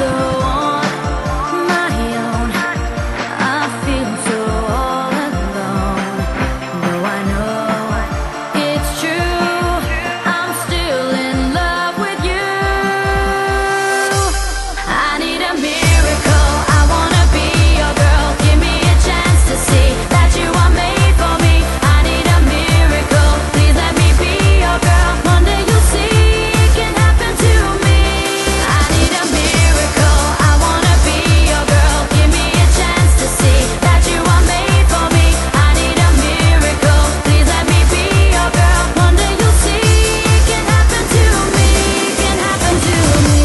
so on my own. I feel so all alone. Though I know it's true, I'm still in love with you. I need a miracle. I wanna be your girl. Give me a chance to see that you are made for me. I need a miracle. Please let me be your girl. One day you'll see it can happen to me. I need a miracle. I wanna be your girl. Give me a chance to see that you are made for me. I need a miracle. Please let me be your girl. One day you'll see it can happen to me. Can happen to me.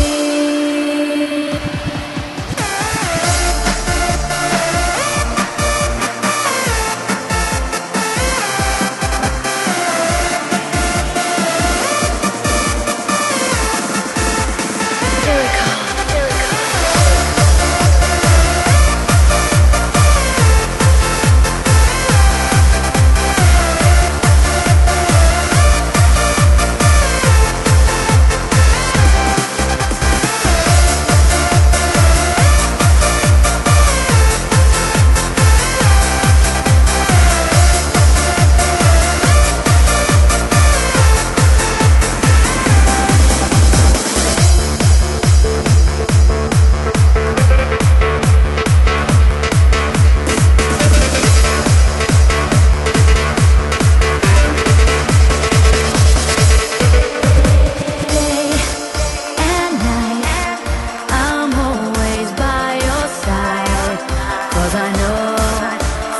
I know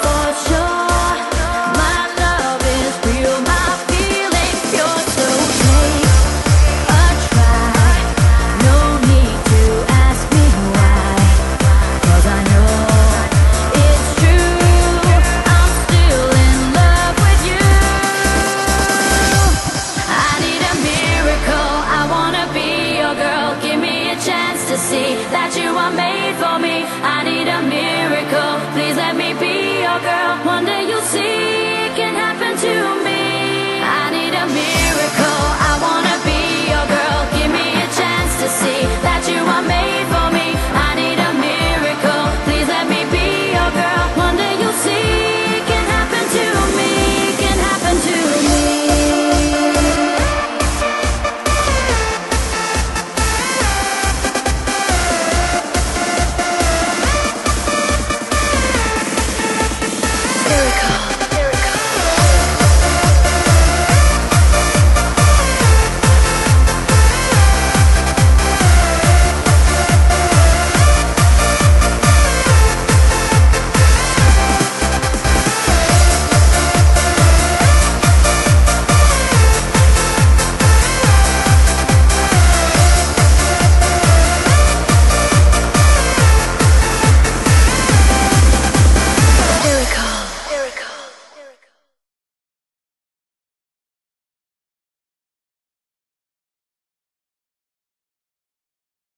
for sure my love is real, my feeling's pure. So take a try, no need to ask me why, 'cause I know it's true, I'm still in love with you. I need a miracle, I wanna be your girl. Give me a chance to see that you are made for me. I need a miracle, please let me be your girl. One day you'll see it can happen to me. I need a miracle, I wanna be your girl. Give me a chance to see that you are made